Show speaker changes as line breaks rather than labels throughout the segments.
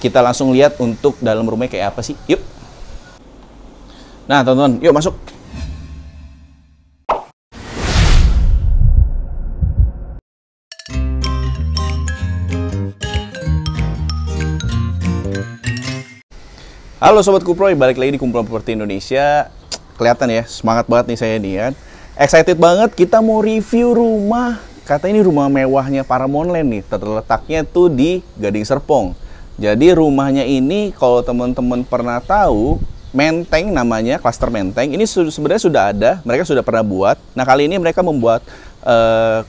Kita langsung lihat untuk dalam rumahnya kayak apa sih. Yuk. Nah, teman-teman, yuk masuk. Halo Sobat Kuproy, balik lagi di Kumpulan Properti Indonesia. Kelihatan ya, semangat banget nih saya nih kan. Excited banget, kita mau review rumah. Katanya ini rumah mewahnya Paramount Land nih. Terletaknya tuh di Gading Serpong. Jadi rumahnya ini kalau teman-teman pernah tahu, Menteng namanya, klaster Menteng. Ini sebenarnya sudah ada, mereka sudah pernah buat. Nah kali ini mereka membuat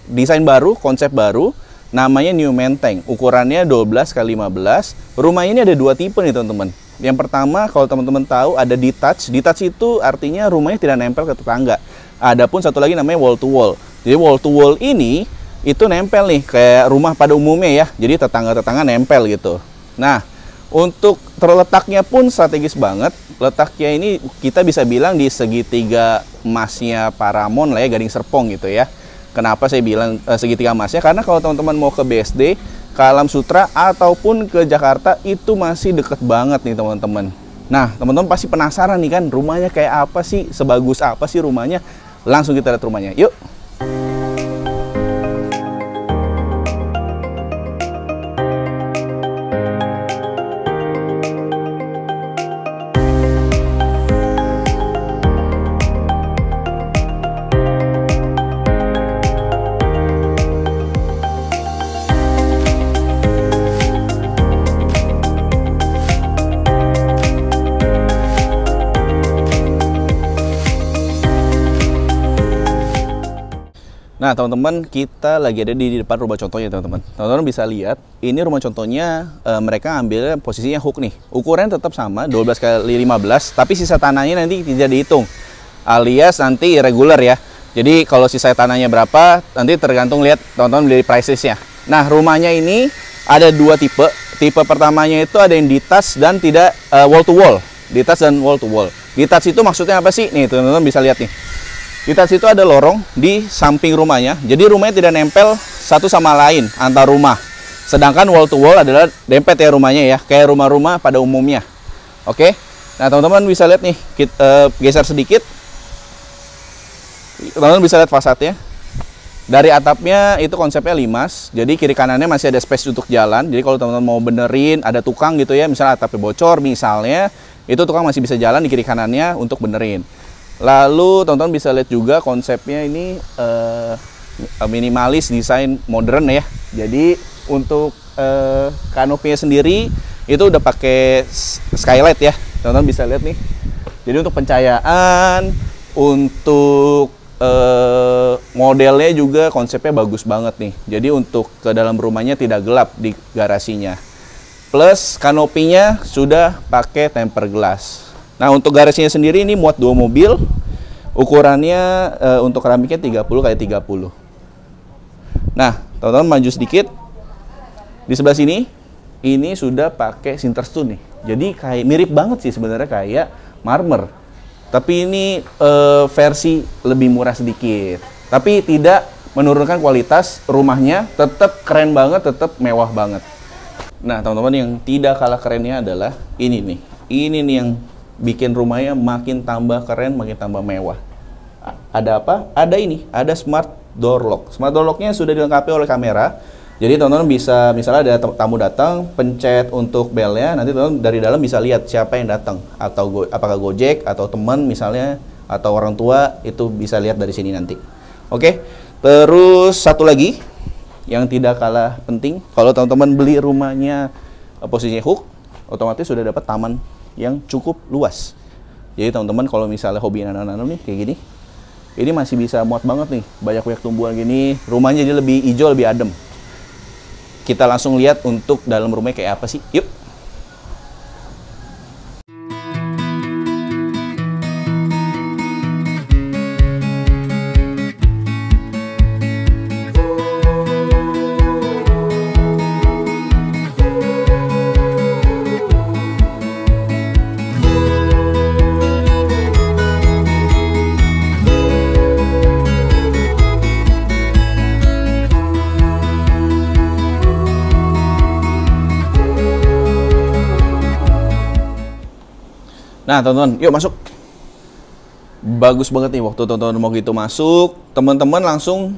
desain baru, konsep baru. Namanya New Menteng. Ukurannya 12 x 15. Rumah ini ada dua tipe nih teman-teman. Yang pertama, kalau teman-teman tahu ada detached. Detached itu artinya rumahnya tidak nempel ke tetangga. Adapun satu lagi namanya wall to wall. Jadi wall to wall ini itu nempel nih kayak rumah pada umumnya ya. Jadi tetangga-tetangga nempel gitu. Nah, untuk terletaknya pun strategis banget. Letaknya ini kita bisa bilang di segitiga emasnya Paramount lah ya, Gading Serpong gitu ya. Kenapa saya bilang segitiga emasnya? Karena kalau teman-teman mau ke BSD, ke Alam Sutra ataupun ke Jakarta itu masih deket banget nih teman-teman. Nah, teman-teman pasti penasaran nih kan rumahnya kayak apa sih, sebagus apa sih rumahnya? Langsung kita lihat rumahnya. Yuk. Nah teman-teman, kita lagi ada di depan rumah contohnya teman-teman. Teman-teman bisa lihat, ini rumah contohnya mereka ambil posisinya hook nih. Ukurannya tetap sama, 12 x 15, tapi sisa tanahnya nanti tidak dihitung. Alias nanti irregular ya. Jadi kalau sisa tanahnya berapa, nanti tergantung lihat teman-teman beli prices-nya. Nah rumahnya ini ada dua tipe. Tipe pertamanya itu ada yang detached dan tidak wall to wall. Detached dan wall to wall. Detached itu maksudnya apa sih? Nih teman-teman bisa lihat nih. Detached itu ada lorong di samping rumahnya, jadi rumahnya tidak nempel satu sama lain antar rumah. Sedangkan wall to wall adalah dempet ya rumahnya ya, kayak rumah-rumah pada umumnya. Oke, nah teman-teman bisa lihat nih, kita geser sedikit. Teman-teman bisa lihat fasadnya. Dari atapnya itu konsepnya limas, jadi kiri kanannya masih ada space untuk jalan. Jadi kalau teman-teman mau benerin, ada tukang gitu ya, misalnya atapnya bocor misalnya, itu tukang masih bisa jalan di kiri kanannya untuk benerin. Lalu teman-teman bisa lihat juga konsepnya ini minimalis, desain modern ya. Jadi untuk kanopinya sendiri itu udah pakai skylight ya. Teman-teman bisa lihat nih. Jadi untuk pencahayaan, untuk modelnya juga konsepnya bagus banget nih. Jadi untuk ke dalam rumahnya tidak gelap di garasinya. Plus kanopinya sudah pakai tempered glass. Nah untuk garasinya sendiri ini muat 2 mobil. Ukurannya untuk keramiknya 30 x 30. Nah teman-teman maju sedikit. Di sebelah sini ini sudah pakai Sinterstone nih. Jadi kayak mirip banget sih sebenarnya kayak marmer. Tapi ini versi lebih murah sedikit. Tapi tidak menurunkan kualitas rumahnya. Tetap keren banget, tetap mewah banget. Nah teman-teman yang tidak kalah kerennya adalah ini nih. Ini nih yang bikin rumahnya makin tambah keren, makin tambah mewah. Ada apa? Ada ini, ada smart door lock. Smart door locknya sudah dilengkapi oleh kamera. Jadi teman-teman bisa, misalnya ada tamu datang, pencet untuk belnya, nanti teman-teman dari dalam bisa lihat siapa yang datang. Atau apakah Gojek, atau teman misalnya, atau orang tua, itu bisa lihat dari sini nanti. Oke, terus satu lagi, yang tidak kalah penting, kalau teman-teman beli rumahnya posisinya hook, otomatis sudah dapat taman yang cukup luas. Jadi teman-teman kalau misalnya hobi nanam-nanam nih kayak gini, ini masih bisa muat banget nih, banyak-banyak tumbuhan gini, rumahnya jadi lebih hijau, lebih adem. Kita langsung lihat untuk dalam rumahnya kayak apa sih. Yuk. Nah, teman-teman, yuk masuk. Bagus banget nih waktu teman-teman mau gitu masuk, teman-teman langsung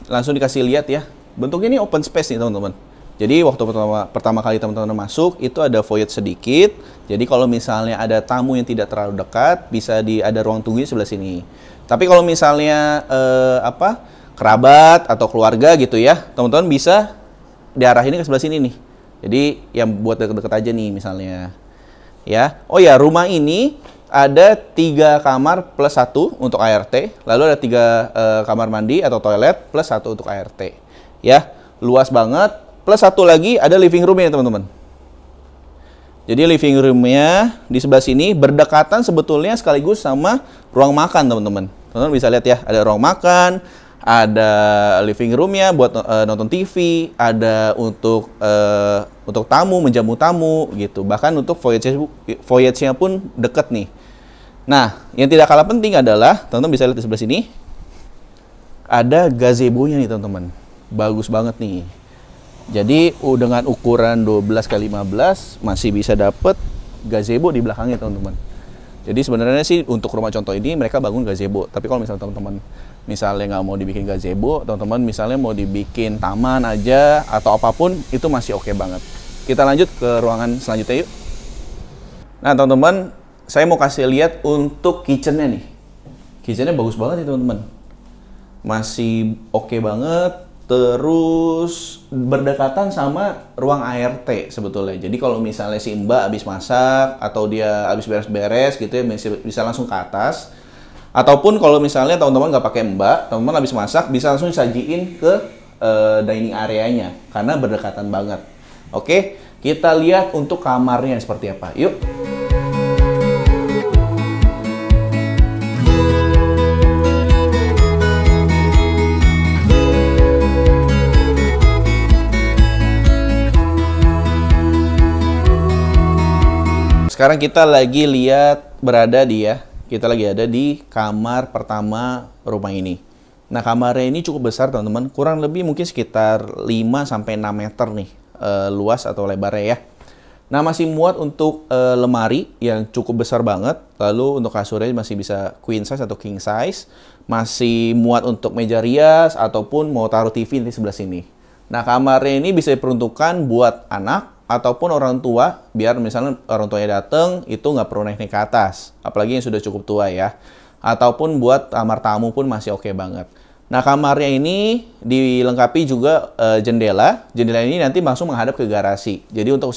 dikasih lihat ya. Bentuknya ini open space nih, teman-teman. Jadi waktu pertama kali teman-teman masuk itu ada void sedikit. Jadi kalau misalnya ada tamu yang tidak terlalu dekat, bisa ada ruang tunggu di sebelah sini. Tapi kalau misalnya kerabat atau keluarga gitu ya, teman-teman bisa diarahin ke sebelah sini nih. Jadi yang buat deket-deket aja nih misalnya. Ya. Oh ya, rumah ini ada 3 kamar plus 1 untuk ART, lalu ada 3 kamar mandi atau toilet plus 1 untuk ART. Ya, luas banget. Plus 1 lagi ada living room-nya, teman-teman. Jadi living room-nya di sebelah sini berdekatan sebetulnya sekaligus sama ruang makan, teman-teman. Teman-teman bisa lihat ya, ada ruang makan, ada living room-nya buat nonton TV, ada untuk tamu, menjamu tamu gitu. Bahkan untuk voyage-nya pun deket nih. Nah, yang tidak kalah penting adalah teman-teman bisa lihat di sebelah sini ada gazebo-nya nih, teman-teman. Bagus banget nih. Jadi dengan ukuran 12x15 masih bisa dapet gazebo di belakangnya, teman-teman. Jadi sebenarnya sih untuk rumah contoh ini mereka bangun gazebo. Tapi kalau misalnya teman-teman misalnya nggak mau dibikin gazebo, teman-teman misalnya mau dibikin taman aja atau apapun, itu masih oke banget. Kita lanjut ke ruangan selanjutnya yuk. Nah, teman-teman, saya mau kasih lihat untuk kitchen-nya nih. Kitchen-nya bagus banget nih, teman-teman. Masih oke banget. Terus berdekatan sama ruang ART sebetulnya. Jadi kalau misalnya si Mbak habis masak atau dia habis beres-beres gitu ya, bisa langsung ke atas. Ataupun kalau misalnya teman-teman nggak pakai Mbak, teman-teman habis masak bisa langsung disajiin ke dining areanya karena berdekatan banget. Oke, kita lihat untuk kamarnya seperti apa. Yuk. Sekarang kita lagi ada di kamar pertama rumah ini. Nah, kamarnya ini cukup besar, teman-teman. Kurang lebih mungkin sekitar 5-6 meter nih luas atau lebarnya ya. Nah, masih muat untuk lemari yang cukup besar banget. Lalu untuk kasurnya masih bisa queen size atau king size. Masih muat untuk meja rias ataupun mau taruh TV di sebelah sini. Nah, kamarnya ini bisa diperuntukkan buat anak ataupun orang tua, biar misalnya orang tuanya datang itu nggak perlu naik ke atas, apalagi yang sudah cukup tua ya. Ataupun buat kamar tamu pun masih oke banget. Nah, kamarnya ini dilengkapi juga jendela. Jendela ini nanti langsung menghadap ke garasi. Jadi untuk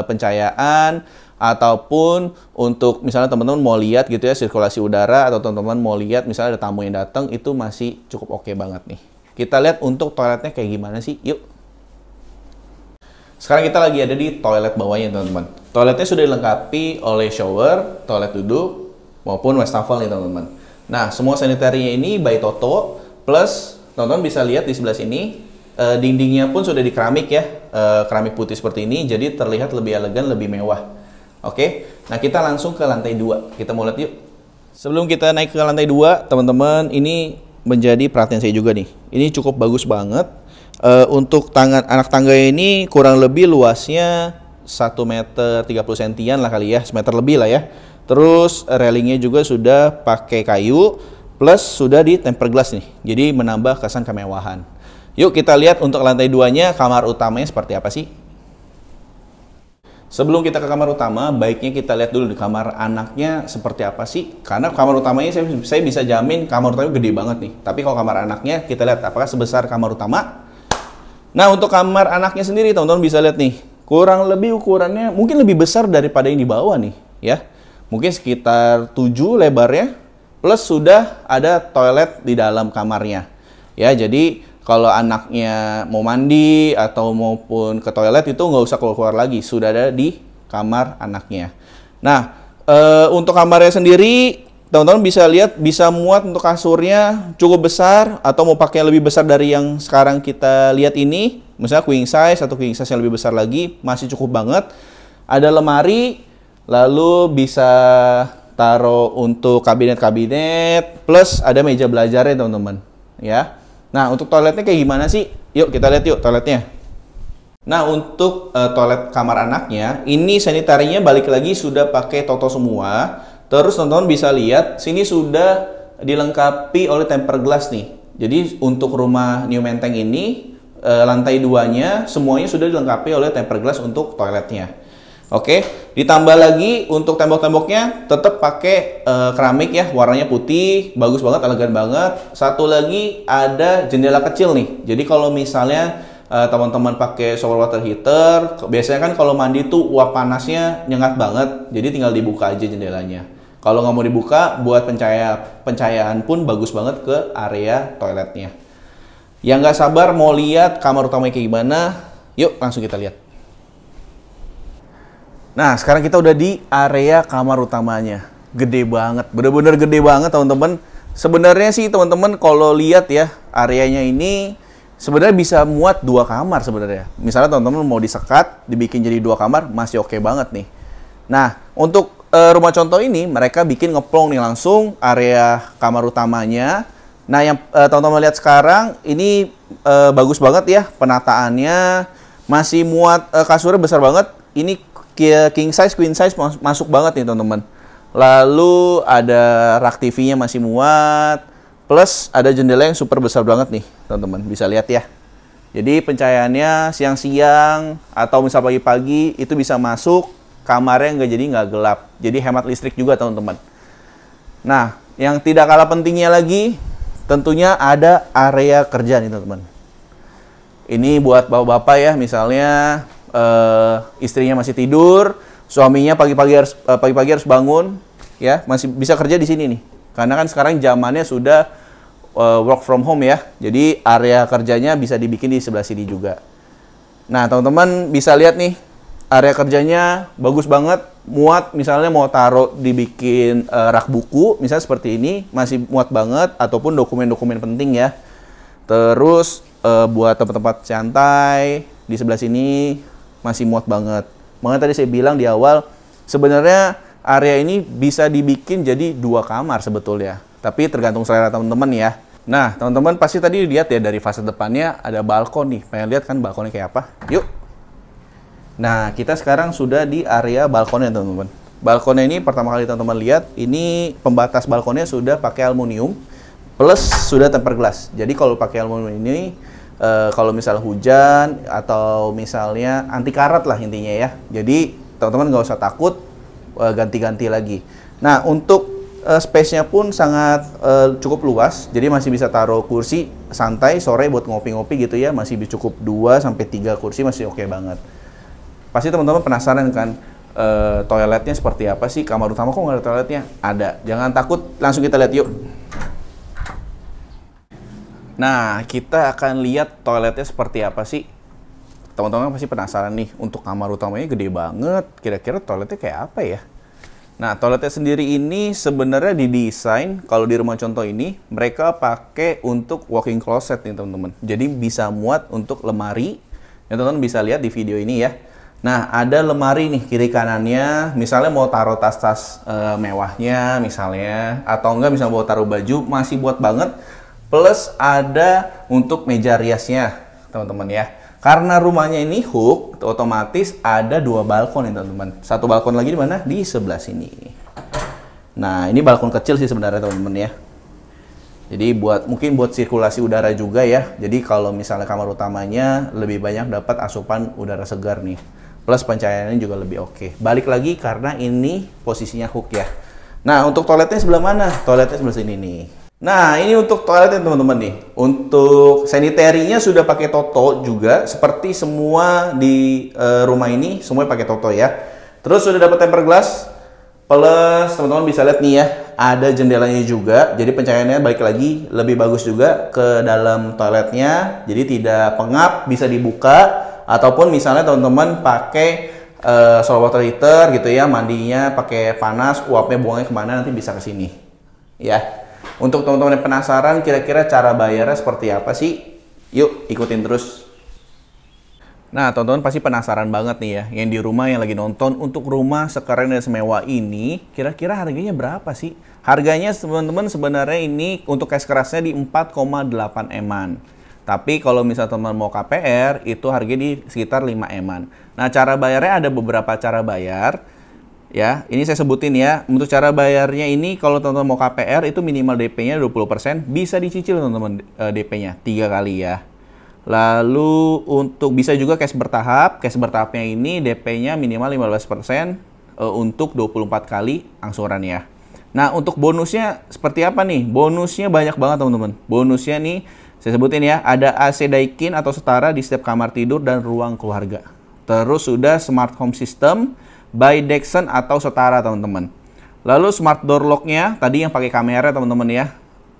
pencahayaan ataupun untuk misalnya teman-teman mau lihat gitu ya sirkulasi udara, atau teman-teman mau lihat misalnya ada tamu yang datang, itu masih cukup oke banget nih. Kita lihat untuk toiletnya kayak gimana sih, yuk. Sekarang kita lagi ada di toilet bawahnya, teman-teman. Toiletnya sudah dilengkapi oleh shower, toilet duduk, maupun wastafel nih, teman-teman. Nah, semua sanitarinya ini by Toto, plus teman-teman bisa lihat di sebelah sini, dindingnya pun sudah di keramik ya, keramik putih seperti ini, jadi terlihat lebih elegan, lebih mewah. Oke, nah kita langsung ke lantai 2. Kita mau lihat yuk. Sebelum kita naik ke lantai 2, teman-teman, ini menjadi perhatian saya juga nih. Ini cukup bagus banget. Untuk anak tangga ini kurang lebih luasnya 1 meter 30 sentian lah kali ya, semeter lebih lah ya. Terus railingnya juga sudah pakai kayu, plus sudah di tempered glass nih, jadi menambah kesan kemewahan. Yuk kita lihat untuk lantai 2-nya kamar utamanya seperti apa sih. Sebelum kita ke kamar utama, baiknya kita lihat dulu di kamar anaknya seperti apa sih. Karena kamar utamanya saya bisa jamin kamar utamanya gede banget nih. Tapi kalau kamar anaknya kita lihat apakah sebesar kamar utama. Nah, untuk kamar anaknya sendiri, teman-teman bisa lihat nih, kurang lebih ukurannya mungkin lebih besar daripada yang di bawah nih, ya. Mungkin sekitar 7 lebarnya, plus sudah ada toilet di dalam kamarnya. Ya, jadi kalau anaknya mau mandi atau maupun ke toilet itu nggak usah keluar-keluar lagi, sudah ada di kamar anaknya. Nah, untuk kamarnya sendiri, teman-teman bisa lihat, bisa muat untuk kasurnya cukup besar, atau mau pakai yang lebih besar dari yang sekarang kita lihat ini, misalnya queen size atau king size yang lebih besar lagi, masih cukup banget. Ada lemari, lalu bisa taruh untuk kabinet-kabinet, plus ada meja belajarnya, teman-teman. Ya. Nah, untuk toiletnya kayak gimana sih? Yuk kita lihat yuk toiletnya. Nah, untuk toilet kamar anaknya, ini sanitarinya balik lagi sudah pakai Toto semua. Terus teman-teman bisa lihat, sini sudah dilengkapi oleh tempered glass nih. Jadi untuk rumah New Menteng ini, lantai 2-nya semuanya sudah dilengkapi oleh tempered glass untuk toiletnya. Oke, ditambah lagi untuk tembok-temboknya tetap pakai keramik ya, warnanya putih, bagus banget, elegan banget. Satu lagi ada jendela kecil nih. Jadi kalau misalnya teman-teman pakai shower water heater, biasanya kan kalau mandi tuh uap panasnya nyengat banget, jadi tinggal dibuka aja jendelanya. Kalau nggak mau dibuka, buat pencahayaan pun bagus banget ke area toiletnya. Yang nggak sabar mau lihat kamar utamanya kayak gimana, yuk langsung kita lihat. Nah, sekarang kita udah di area kamar utamanya. Gede banget, bener-bener gede banget teman-teman. Sebenarnya sih teman-teman kalau lihat ya, areanya ini sebenarnya bisa muat 2 kamar sebenarnya. Misalnya teman-teman mau disekat, dibikin jadi 2 kamar, masih oke banget nih. Nah, untuk rumah contoh ini, mereka bikin ngeplong nih langsung area kamar utamanya. Nah, yang teman-teman lihat sekarang, ini bagus banget ya penataannya. Masih muat, kasurnya besar banget. Ini king size, queen size masuk banget nih teman-teman. Lalu ada rak TV-nya masih muat. Plus ada jendela yang super besar banget nih teman-teman. Bisa lihat ya. Jadi pencahayaannya siang-siang atau misal pagi-pagi itu bisa masuk. Kamarnya nggak gelap. Jadi hemat listrik juga teman-teman. Nah, yang tidak kalah pentingnya lagi tentunya ada area kerja nih teman-teman. Ini buat bapak-bapak ya, misalnya istrinya masih tidur, suaminya pagi-pagi harus bangun, ya masih bisa kerja di sini nih. Karena kan sekarang zamannya sudah work from home ya, jadi area kerjanya bisa dibikin di sebelah sini juga. Nah teman-teman bisa lihat nih, area kerjanya bagus banget, muat misalnya mau taruh dibikin rak buku, misalnya seperti ini, masih muat banget, ataupun dokumen-dokumen penting ya. Terus buat tempat-tempat santai di sebelah sini masih muat banget. Makanya tadi saya bilang di awal, sebenarnya area ini bisa dibikin jadi 2 kamar sebetulnya. Tapi tergantung selera teman-teman ya. Nah, teman-teman pasti tadi lihat ya dari fasad depannya ada balkon nih. Pengen lihat kan balkonnya kayak apa? Yuk. Nah, kita sekarang sudah di area balkonnya teman-teman. Balkonnya ini pertama kali teman-teman lihat, ini pembatas balkonnya sudah pakai aluminium plus sudah tempered glass. Jadi kalau pakai aluminium ini kalau misalnya hujan atau misalnya anti karat lah intinya ya. Jadi teman-teman nggak usah takut ganti-ganti lagi. Nah untuk space-nya pun sangat cukup luas. Jadi masih bisa taruh kursi santai sore buat ngopi-ngopi gitu ya. Masih cukup 2-3 kursi masih oke banget. Pasti teman-teman penasaran kan toiletnya seperti apa sih? Kamar utama kok nggak ada toiletnya? Ada. Jangan takut, langsung kita lihat yuk. Nah, kita akan lihat toiletnya seperti apa sih. Teman-teman pasti penasaran nih, untuk kamar utamanya gede banget. Kira-kira toiletnya kayak apa ya? Nah, toiletnya sendiri ini sebenarnya didesain, kalau di rumah contoh ini, mereka pakai untuk walk-in closet nih teman-teman. Jadi bisa muat untuk lemari, yang teman-teman bisa lihat di video ini ya. Nah, ada lemari nih kiri kanannya, misalnya mau taruh tas-tas mewahnya misalnya, atau enggak misalnya mau taruh baju, masih buat banget. Plus ada untuk meja riasnya teman-teman ya. Karena rumahnya ini hook, otomatis ada 2 balkon nih teman-teman. Satu balkon lagi di mana? Di sebelah sini. Nah ini balkon kecil sih sebenarnya teman-teman ya. Jadi mungkin buat sirkulasi udara juga ya. Jadi kalau misalnya kamar utamanya lebih banyak dapat asupan udara segar nih. Plus pencahayaannya juga lebih oke. Balik lagi karena ini posisinya hook ya. Nah untuk toiletnya sebelah mana? Toiletnya sebelah sini nih. Nah, ini untuk toiletnya teman-teman nih. Untuk sanitary-nya sudah pakai Toto juga, seperti semua di rumah ini semuanya pakai Toto ya. Terus sudah dapat tempered glass. Plus teman-teman bisa lihat nih ya, ada jendelanya juga. Jadi pencahayaannya balik lagi lebih bagus juga ke dalam toiletnya. Jadi tidak pengap, bisa dibuka ataupun misalnya teman-teman pakai shower water heater gitu ya, mandinya pakai panas, uapnya buangnya kemana nanti bisa ke sini. Ya. Untuk teman-teman yang penasaran kira-kira cara bayarnya seperti apa sih? Yuk ikutin terus. Nah teman-teman pasti penasaran banget nih ya, yang di rumah yang lagi nonton, untuk rumah sekeren dan semewah ini kira-kira harganya berapa sih? Harganya teman-teman sebenarnya ini untuk case kerasnya di 4,8 M-an. Tapi kalau misalnya teman mau KPR, itu harganya di sekitar 5 M-an. Nah, cara bayarnya ada beberapa cara bayar. Ya, ini saya sebutin ya. Untuk cara bayarnya ini, kalau teman-teman mau KPR, itu minimal DP-nya 20%. Bisa dicicil teman-teman DP-nya 3 kali ya. Lalu untuk bisa juga cash bertahap. Cash bertahapnya ini DP-nya minimal 15% untuk 24 kali angsuran ya. Nah, untuk bonusnya seperti apa nih? Bonusnya banyak banget teman-teman. Bonusnya nih, saya sebutin ya, ada AC Daikin atau setara di setiap kamar tidur dan ruang keluarga. Terus sudah smart home system by Dexon atau setara teman-teman. Lalu smart door lock-nya, tadi yang pakai kamera teman-teman ya,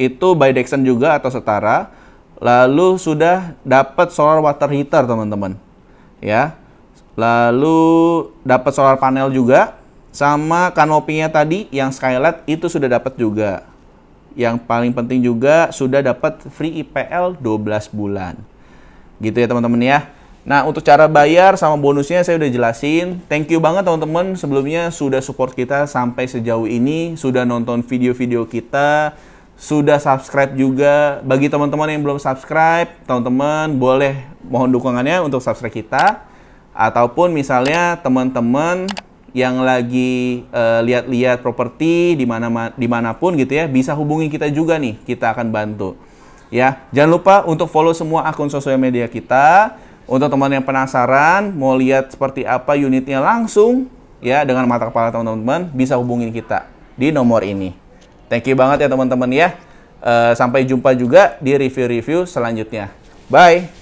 itu by Dexon juga atau setara. Lalu sudah dapat solar water heater teman-teman. Ya. Lalu dapat solar panel juga. Sama kanopinya tadi yang skylight itu sudah dapat juga. Yang paling penting juga sudah dapat free IPL 12 bulan. Gitu ya teman-teman ya. Nah, untuk cara bayar sama bonusnya saya udah jelasin. Thank you banget teman-teman sebelumnya sudah support kita sampai sejauh ini, sudah nonton video-video kita, sudah subscribe juga. Bagi teman-teman yang belum subscribe, teman-teman boleh mohon dukungannya untuk subscribe kita. Ataupun misalnya teman-teman yang lagi lihat-lihat properti dimanapun gitu ya, bisa hubungi kita juga nih, kita akan bantu ya. Jangan lupa untuk follow semua akun sosial media kita. Untuk teman yang penasaran mau lihat seperti apa unitnya langsung ya dengan mata kepala teman-teman, bisa hubungin kita di nomor ini. Thank you banget ya teman-teman ya. Sampai jumpa juga di review-review selanjutnya. Bye.